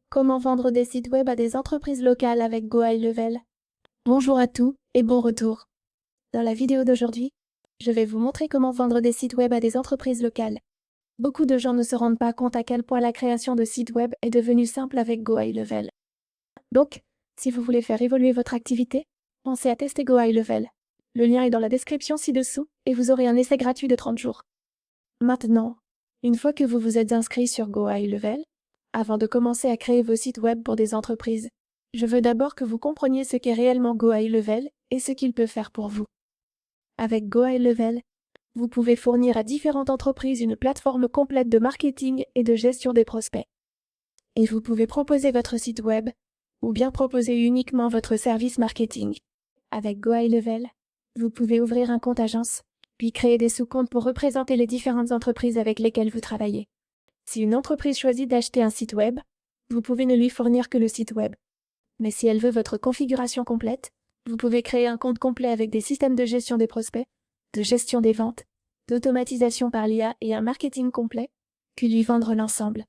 Comment vendre des sites web à des entreprises locales avec Go High Level? Bonjour à tous et bon retour. Dans la vidéo d'aujourd'hui, je vais vous montrer comment vendre des sites web à des entreprises locales. Beaucoup de gens ne se rendent pas compte à quel point la création de sites web est devenue simple avec Go High Level. Donc, si vous voulez faire évoluer votre activité, pensez à tester Go High Level. Le lien est dans la description ci-dessous et vous aurez un essai gratuit de 30 jours. Maintenant, une fois que vous vous êtes inscrit sur Go High Level, avant de commencer à créer vos sites web pour des entreprises, je veux d'abord que vous compreniez ce qu'est réellement Go High Level et ce qu'il peut faire pour vous. Avec Go High Level, vous pouvez fournir à différentes entreprises une plateforme complète de marketing et de gestion des prospects. Et vous pouvez proposer votre site web ou bien proposer uniquement votre service marketing. Avec Go High Level, vous pouvez ouvrir un compte agence, puis créer des sous-comptes pour représenter les différentes entreprises avec lesquelles vous travaillez. Si une entreprise choisit d'acheter un site web, vous pouvez ne lui fournir que le site web. Mais si elle veut votre configuration complète, vous pouvez créer un compte complet avec des systèmes de gestion des prospects, de gestion des ventes, d'automatisation par l'IA et un marketing complet, puis lui vendre l'ensemble.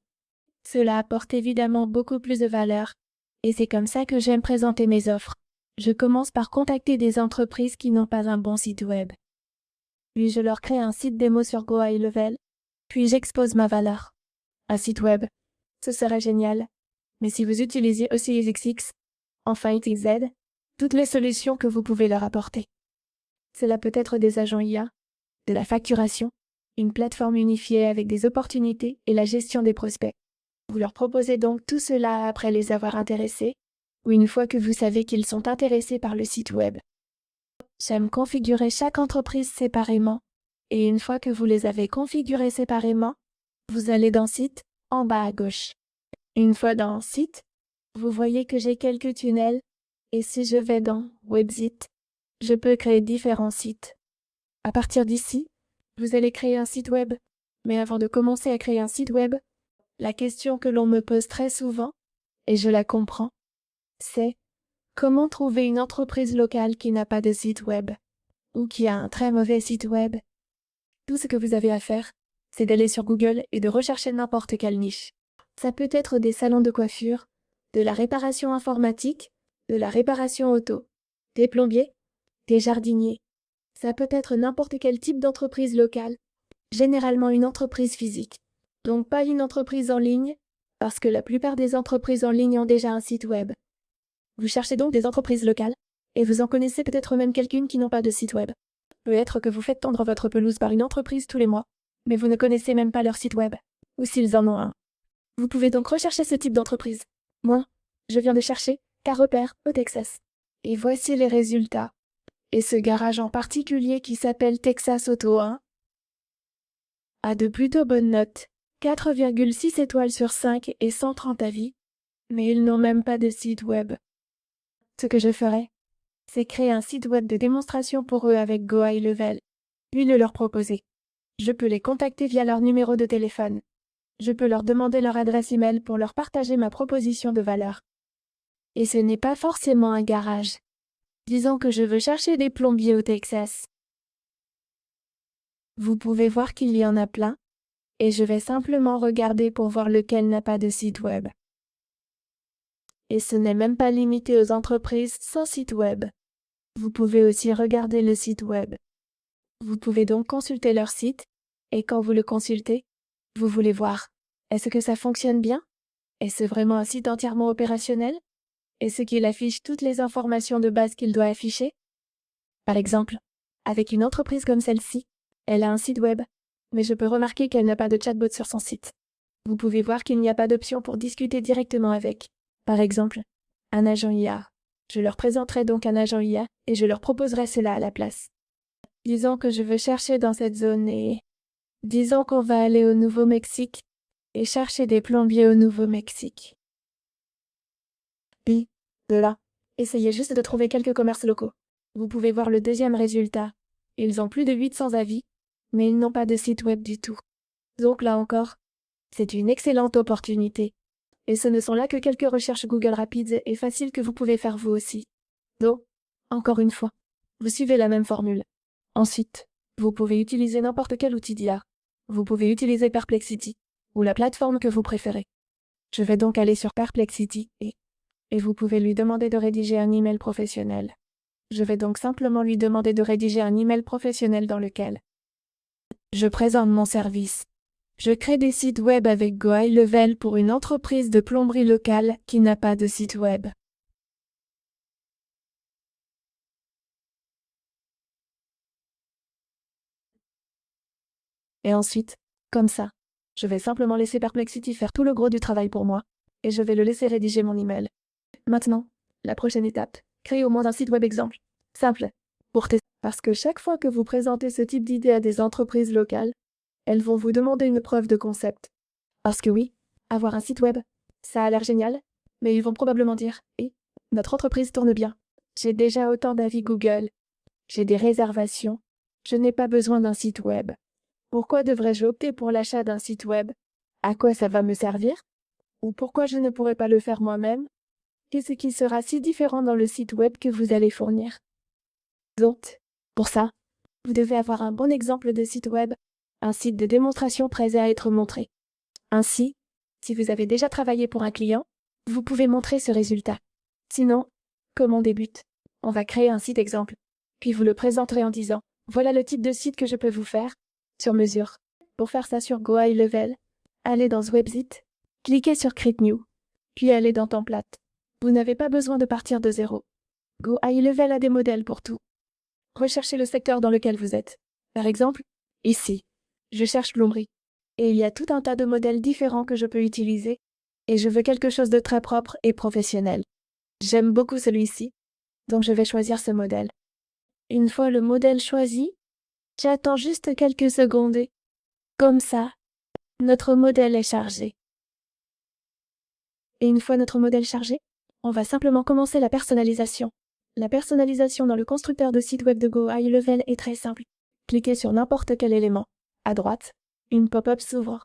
Cela apporte évidemment beaucoup plus de valeur, et c'est comme ça que j'aime présenter mes offres. Je commence par contacter des entreprises qui n'ont pas un bon site web. Puis je leur crée un site démo sur Go High Level, puis j'expose ma valeur. Un site web, ce serait génial. Mais si vous utilisez aussi EasyXX, enfin XZ, toutes les solutions que vous pouvez leur apporter. Cela peut être des agents IA, de la facturation, une plateforme unifiée avec des opportunités et la gestion des prospects. Vous leur proposez donc tout cela après les avoir intéressés, ou une fois que vous savez qu'ils sont intéressés par le site web. J'aime configurer chaque entreprise séparément, et une fois que vous les avez configurées séparément, vous allez dans Site, en bas à gauche. Une fois dans Site, vous voyez que j'ai quelques tunnels, et si je vais dans Website, je peux créer différents sites. À partir d'ici, vous allez créer un site web. Mais avant de commencer à créer un site web, la question que l'on me pose très souvent, et je la comprends, c'est comment trouver une entreprise locale qui n'a pas de site web, ou qui a un très mauvais site web. Tout ce que vous avez à faire, c'est d'aller sur Google et de rechercher n'importe quelle niche. Ça peut être des salons de coiffure, de la réparation informatique, de la réparation auto, des plombiers, des jardiniers. Ça peut être n'importe quel type d'entreprise locale, généralement une entreprise physique. Donc pas une entreprise en ligne, parce que la plupart des entreprises en ligne ont déjà un site web. Vous cherchez donc des entreprises locales, et vous en connaissez peut-être même quelques-unes qui n'ont pas de site web. Peut-être que vous faites tondre votre pelouse par une entreprise tous les mois, mais vous ne connaissez même pas leur site web, ou s'ils en ont un. Vous pouvez donc rechercher ce type d'entreprise. Moi, je viens de chercher Car-Repair au Texas. Et voici les résultats. Et ce garage en particulier qui s'appelle Texas Auto 1 a de plutôt bonnes notes, 4,6 étoiles sur 5 et 130 avis, mais ils n'ont même pas de site web. Ce que je ferai, c'est créer un site web de démonstration pour eux avec Go High Level, puis le leur proposer. Je peux les contacter via leur numéro de téléphone. Je peux leur demander leur adresse email pour leur partager ma proposition de valeur. Et ce n'est pas forcément un garage. Disons que je veux chercher des plombiers au Texas. Vous pouvez voir qu'il y en a plein, et je vais simplement regarder pour voir lequel n'a pas de site web. Et ce n'est même pas limité aux entreprises sans site web. Vous pouvez aussi regarder le site web. Vous pouvez donc consulter leur site, et quand vous le consultez, vous voulez voir, est-ce que ça fonctionne bien? Est-ce vraiment un site entièrement opérationnel? Est-ce qu'il affiche toutes les informations de base qu'il doit afficher? Par exemple, avec une entreprise comme celle-ci, elle a un site web, mais je peux remarquer qu'elle n'a pas de chatbot sur son site. Vous pouvez voir qu'il n'y a pas d'option pour discuter directement avec, par exemple, un agent IA. Je leur présenterai donc un agent IA et je leur proposerai cela à la place. Disons que je veux chercher dans cette zone et... Disons qu'on va aller au Nouveau-Mexique et chercher des plombiers au Nouveau-Mexique. Puis, de là, essayez juste de trouver quelques commerces locaux. Vous pouvez voir le deuxième résultat. Ils ont plus de 800 avis, mais ils n'ont pas de site web du tout. Donc là encore, c'est une excellente opportunité. Et ce ne sont là que quelques recherches Google rapides et faciles que vous pouvez faire vous aussi. Donc, encore une fois, vous suivez la même formule. Ensuite, vous pouvez utiliser n'importe quel outil d'IA. Vous pouvez utiliser Perplexity, ou la plateforme que vous préférez. Je vais donc aller sur Perplexity et vous pouvez lui demander de rédiger un email professionnel. Je vais donc simplement lui demander de rédiger un email professionnel dans lequel je présente mon service. Je crée des sites web avec Go High Level pour une entreprise de plomberie locale qui n'a pas de site web. Et ensuite, comme ça, je vais simplement laisser Perplexity faire tout le gros du travail pour moi, et je vais le laisser rédiger mon email. Maintenant, la prochaine étape, créer au moins un site web exemple. Simple. Pour tester. Parce que chaque fois que vous présentez ce type d'idée à des entreprises locales, elles vont vous demander une preuve de concept. Parce que oui, avoir un site web, ça a l'air génial, mais ils vont probablement dire « Eh, notre entreprise tourne bien. J'ai déjà autant d'avis Google. J'ai des réservations. Je n'ai pas besoin d'un site web. Pourquoi devrais-je opter pour l'achat d'un site web? À quoi ça va me servir? Ou pourquoi je ne pourrais pas le faire moi-même? Qu'est-ce qui sera si différent dans le site web que vous allez fournir? » Donc, pour ça, vous devez avoir un bon exemple de site web, un site de démonstration prêt à être montré. Ainsi, si vous avez déjà travaillé pour un client, vous pouvez montrer ce résultat. Sinon, comme on débute, on va créer un site exemple, puis vous le présenterez en disant « Voilà le type de site que je peux vous faire, sur mesure. » Pour faire ça sur Go High Level, allez dans Webzit, cliquez sur Create New, puis allez dans Template. Vous n'avez pas besoin de partir de zéro. Go High Level a des modèles pour tout. Recherchez le secteur dans lequel vous êtes. Par exemple, ici, je cherche plomberie. Et il y a tout un tas de modèles différents que je peux utiliser, et je veux quelque chose de très propre et professionnel. J'aime beaucoup celui-ci, donc je vais choisir ce modèle. Une fois le modèle choisi, j'attends juste quelques secondes et, comme ça, notre modèle est chargé. Et une fois notre modèle chargé, on va simplement commencer la personnalisation. La personnalisation dans le constructeur de site web de Go High Level est très simple. Cliquez sur n'importe quel élément. À droite, une pop-up s'ouvre.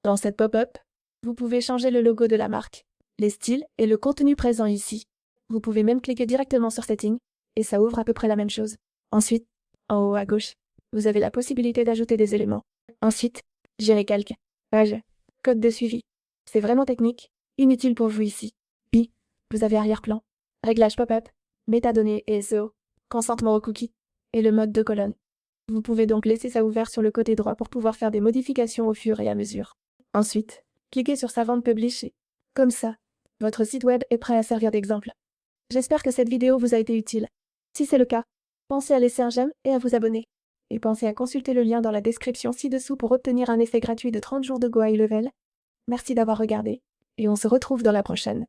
Dans cette pop-up, vous pouvez changer le logo de la marque, les styles et le contenu présent ici. Vous pouvez même cliquer directement sur Settings, et ça ouvre à peu près la même chose. Ensuite, en haut à gauche, vous avez la possibilité d'ajouter des éléments. Ensuite, gérer calque, page, code de suivi. C'est vraiment technique, inutile pour vous ici. Puis, vous avez arrière-plan, réglage pop-up, métadonnées et SEO, consentement aux cookies, et le mode de colonne. Vous pouvez donc laisser ça ouvert sur le côté droit pour pouvoir faire des modifications au fur et à mesure. Ensuite, cliquez sur Savant Publish et, comme ça, votre site web est prêt à servir d'exemple. J'espère que cette vidéo vous a été utile. Si c'est le cas, pensez à laisser un j'aime et à vous abonner. Et pensez à consulter le lien dans la description ci-dessous pour obtenir un essai gratuit de 30 jours de Go High Level. Merci d'avoir regardé, et on se retrouve dans la prochaine.